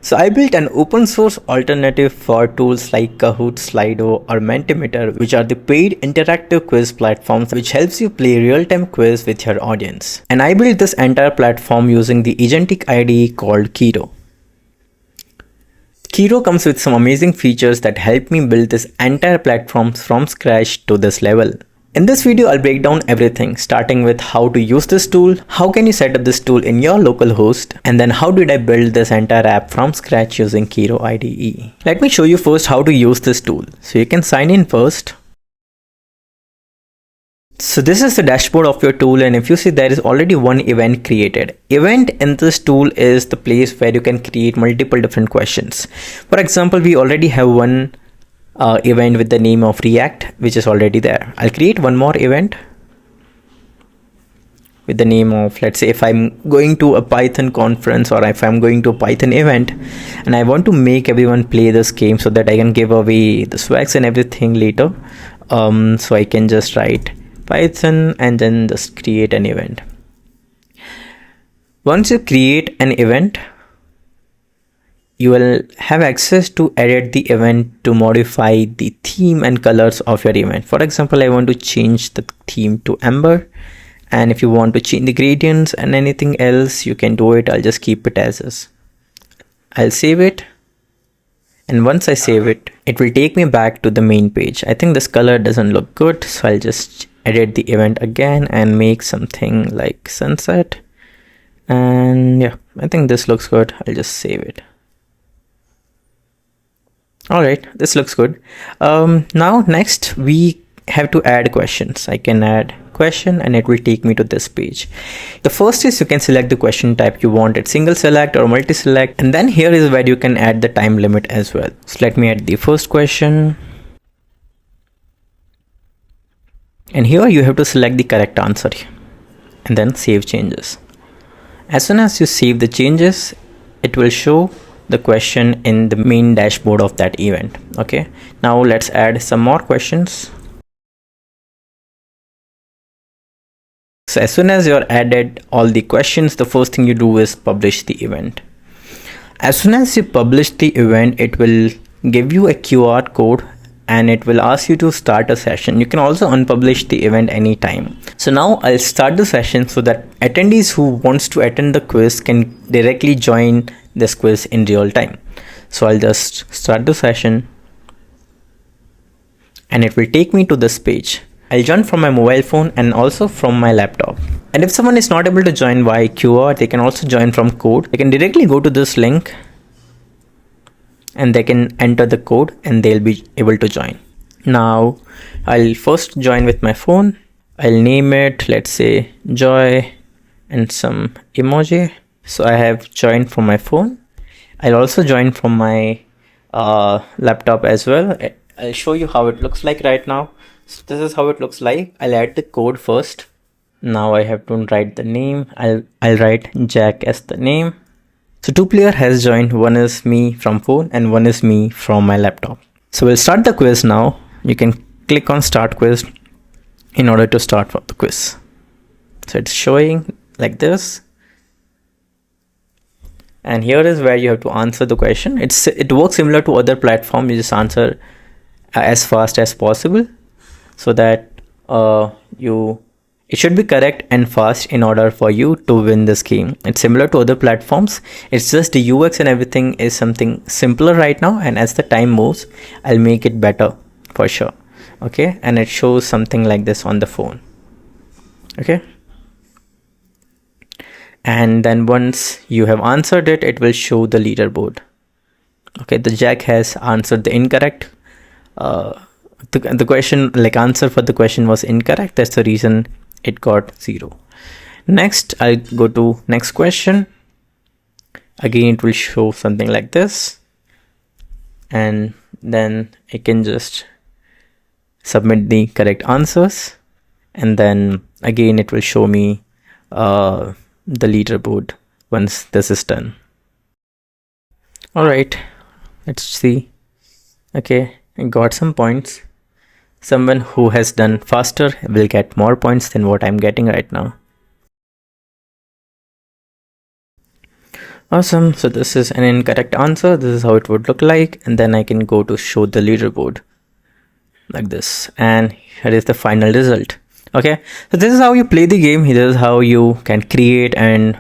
So I built an open source alternative for tools like Kahoot, Slido or Mentimeter, which are the paid interactive quiz platforms which helps you play real-time quiz with your audience. And I built this entire platform using the agentic IDE called Kiro. Kiro comes with some amazing features that help me build this entire platform from scratch to this level. In this video, I'll break down everything, starting with how to use this tool, how can you set up this tool in your local host, and then how did I build this entire app from scratch using Kiro IDE. Let me show you first how to use this tool. So you can sign in first. So this is the dashboard of your tool, and if you see, there is already one event created. Event in this tool is the place where you can create multiple different questions. For example, we already have one event with the name of React, which is already there. I'll create one more event with the name of, let's say, if I'm going to a Python conference or if I'm going to a Python event and I want to make everyone play this game so that I can give away the swags and everything later. So I can just write Python and then just create an event. Once you create an event, you will have access to edit the event to modify the theme and colors of your event. For example, I want to change the theme to amber, and if you want to change the gradients and anything else, you can do it. I'll just keep it as is. I'll save it, and once I save it, it will take me back to the main page. I think this color doesn't look good, so I'll just edit the event again and make something like sunset. And yeah, I think this looks good. I'll just save it. Alright, this looks good. Now next we have to add questions. I can add question and it will take me to this page. The first is you can select the question type you want, it single select or multi select, and then here is where you can add the time limit as well. So let me add the first question, and here you have to select the correct answer and then save changes. As soon as you save the changes, it will show the question in the main dashboard of that event. Okay, now let's add some more questions. So as soon as you're added all the questions, the first thing you do is publish the event. As soon as you publish the event, it will give you a QR code and it will ask you to start a session. You can also unpublish the event anytime. So now I'll start the session so that attendees who wants to attend the quiz can directly join this quiz in real time. So I'll just start the session and it will take me to this page. I'll join from my mobile phone and also from my laptop. And if someone is not able to join via QR, they can also join from code. They can directly go to this link and they can enter the code and they'll be able to join. Now I'll first join with my phone. I'll name it, let's say, Joy and some emoji. So I have joined from my phone. I'll also join from my laptop as well. I'll show you how it looks like right now. So this is how it looks like. I'll add the code first. Now I have to write the name. I'll write Jack as the name. So two players has joined. One is me from phone and one is me from my laptop. So we'll start the quiz now. You can click on start quiz in order to start the quiz. So it's showing like this. And here is where you have to answer the question. It works similar to other platforms. You just answer as fast as possible so that it should be correct and fast in order for you to win this game. It's similar to other platforms. It's just the UX and everything is something simpler right now, and as the time moves, I'll make it better for sure. Okay, and it shows something like this on the phone. Okay, and then once you have answered it, it will show the leaderboard. Okay, the Jack has answered the incorrect. The question, like answer for the question was incorrect. That's the reason it got 0. Next, I'll go to next question. Again, it will show something like this. And then I can just submit the correct answers. And then again, it will show me the leaderboard once this is done. All right, let's see. Okay, I got some points. Someone who has done faster will get more points than what I'm getting right now. Awesome. So this is an incorrect answer. This is how it would look like. And then I can go to show the leaderboard like this. And here is the final result. Okay. So this is how you play the game. This is how you can create and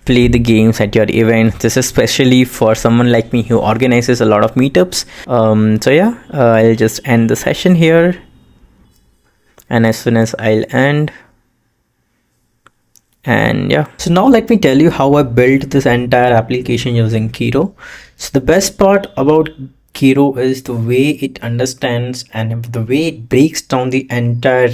play the games at your event. This is especially for someone like me who organizes a lot of meetups. So yeah, I'll just end the session here. And as soon as I'll end, and yeah, so now let me tell you how I built this entire application using Kiro. So the best part about Kiro is the way it understands and the way it breaks down the entire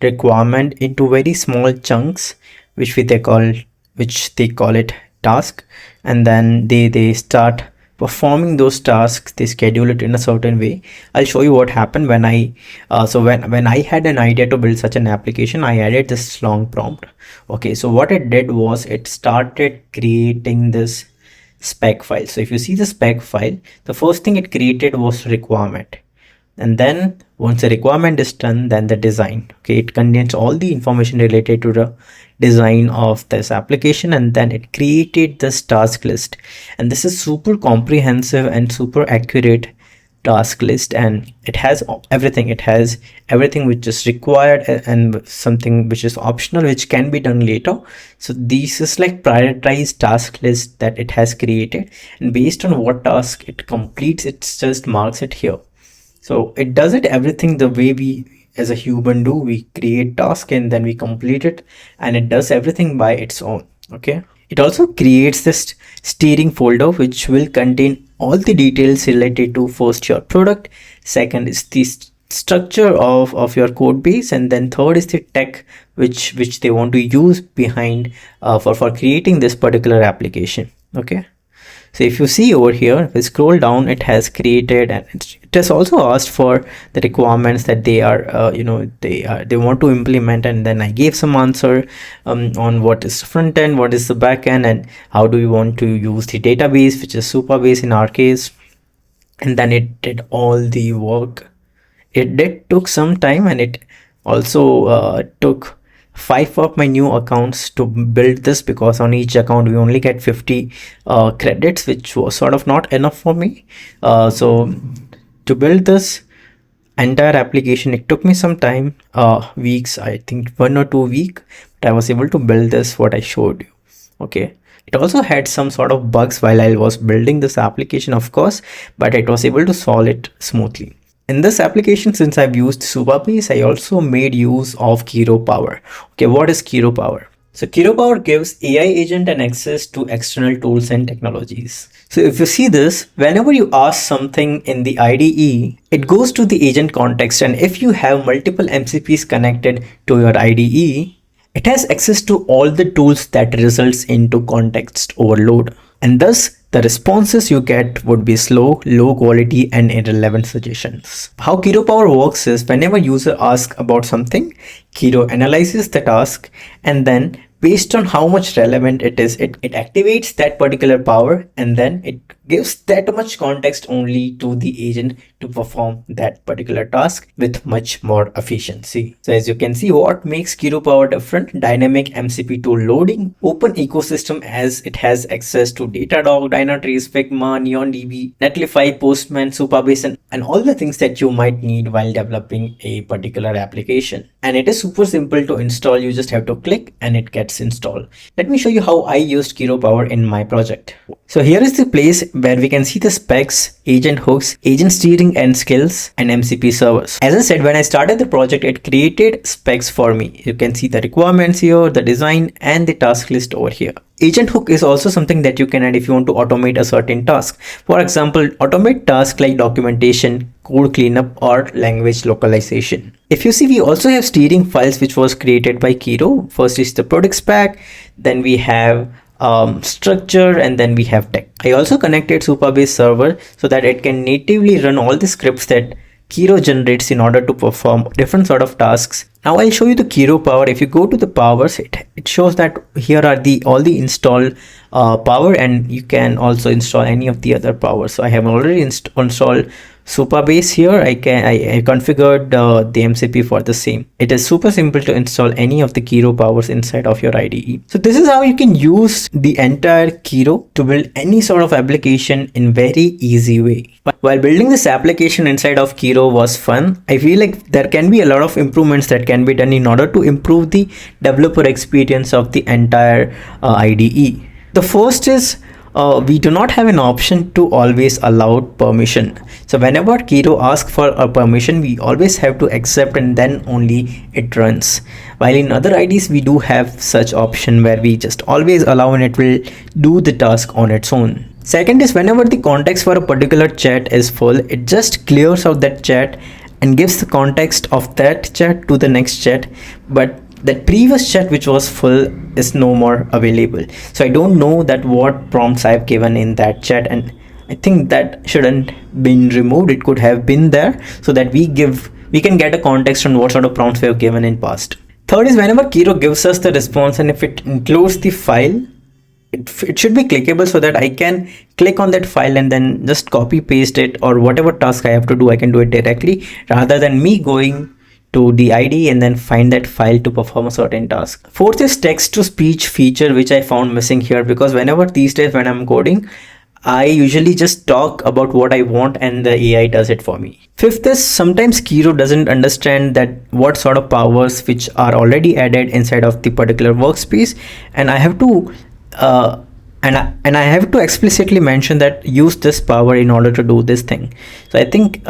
requirement into very small chunks, which they call it task, and then they start performing those tasks. They schedule it in a certain way. I'll show you what happened when I when I had an idea to build such an application. I added this long prompt. Okay, so what it did was it started creating this spec file. So if you see the spec file, the first thing it created was requirement, and then once the requirement is done, then the design. Okay, it contains all the information related to the design of this application, and then it created this task list. And this is super comprehensive and super accurate task list, and it has everything. It has everything which is required and something which is optional, which can be done later. So this is like prioritized task list that it has created, and based on what task it completes, it just marks it here. So it does it everything the way we as a human do. We create task and then we complete it, and it does everything by its own. Okay, it also creates this steering folder which will contain all the details related to first your product, second is the structure of your code base, and then third is the tech which they want to use behind for creating this particular application. Okay, so if you see over here, if we scroll down, it has created, and it has also asked for the requirements that they are they want to implement, and then I gave some answer on what is front end, what is the back end, and how do we want to use the database, which is Supabase in our case. And then it did all the work. It took some time, and it also took 5 of my new accounts to build this, because on each account we only get 50 credits, which was sort of not enough for me. So to build this entire application, it took me some time, weeks, I think 1 or 2 weeks, but I was able to build this what I showed you. Okay, it also had some sort of bugs while I was building this application, of course, but it was able to solve it smoothly. In this application, since I've used Supabase, I also made use of Kiro Power. Okay, what is Kiro Power? So Kiro Power gives AI agent an access to external tools and technologies. So if you see this, whenever you ask something in the IDE, it goes to the agent context, and if you have multiple MCPs connected to your IDE, it has access to all the tools that results into context overload. And thus, the responses you get would be slow, low quality, and irrelevant suggestions. How Kiro Power works is whenever user asks about something, Kiro analyzes the task, and then based on how much relevant it is, it activates that particular power, and then it gives that much context only to the agent to perform that particular task with much more efficiency. So as you can see, what makes Kiro Power different? Dynamic MCP tool loading, open ecosystem as it has access to Datadog, Dynatrace, Figma, NeonDB, Netlify, Postman, Supabase, and all the things that you might need while developing a particular application. And it is super simple to install. You just have to click and it gets installed. Let me show you how I used Kiro Power in my project. So here is the place where we can see the specs, agent hooks, agent steering and skills, and MCP servers. As I said, when I started the project, it created specs for me. You can see the requirements here, the design, and the task list over here. Agent hook is also something that you can add if you want to automate a certain task. For example, automate tasks like documentation, code cleanup, or language localization. If you see, we also have steering files which was created by Kiro. First is the product spec, then we have structure, and then we have tech. I also connected Supabase server so that it can natively run all the scripts that Kiro generates in order to perform different sort of tasks. Now I'll show you the Kiro Power. If you go to the powers, it shows that here are all the installed power, and you can also install any of the other power. So I have already installed Supabase here. I configured the MCP for the same. It is super simple to install any of the Kiro powers inside of your IDE. So this is how you can use the entire Kiro to build any sort of application in very easy way. While building this application inside of Kiro was fun, I feel like there can be a lot of improvements that can be done in order to improve the developer experience of the entire IDE. The first is we do not have an option to always allow permission. So whenever Kiro asks for a permission, we always have to accept and then only it runs. While in other IDs we do have such option where we just always allow and it will do the task on its own. Second is whenever the context for a particular chat is full, it just clears out that chat and gives the context of that chat to the next chat, but that previous chat which was full is no more available. So I don't know that what prompts I've given in that chat, and I think that shouldn't been removed. It could have been there so that we can get a context on what sort of prompts we have given in past. Third is whenever Kiro gives us the response and if it includes the file, it should be clickable so that I can click on that file and then just copy paste it, or whatever task I have to do, I can do it directly rather than me going to the IDE and then find that file to perform a certain task. Fourth is text to speech feature, which I found missing here, because whenever these days when I'm coding, I usually just talk about what I want and the AI does it for me. Fifth is sometimes Kiro doesn't understand that what sort of powers which are already added inside of the particular workspace, and I have to and I have to explicitly mention that use this power in order to do this thing. So I think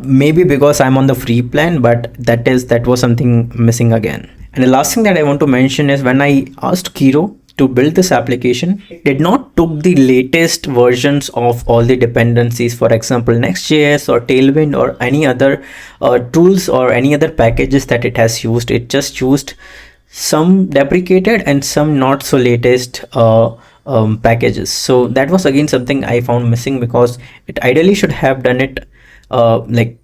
maybe because I'm on the free plan, but that was something missing again. And the last thing that I want to mention is when I asked Kiro to build this application, it did not took the latest versions of all the dependencies, for example Next.js or Tailwind or any other tools or any other packages that it has used. It just used some deprecated and some not so latest packages. So that was again something I found missing, because it ideally should have done it like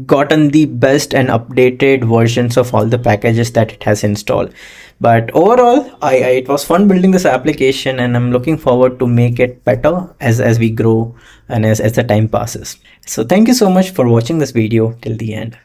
gotten the best and updated versions of all the packages that it has installed. But overall, it was fun building this application, and I'm looking forward to make it better as we grow and as the time passes. So thank you so much for watching this video till the end.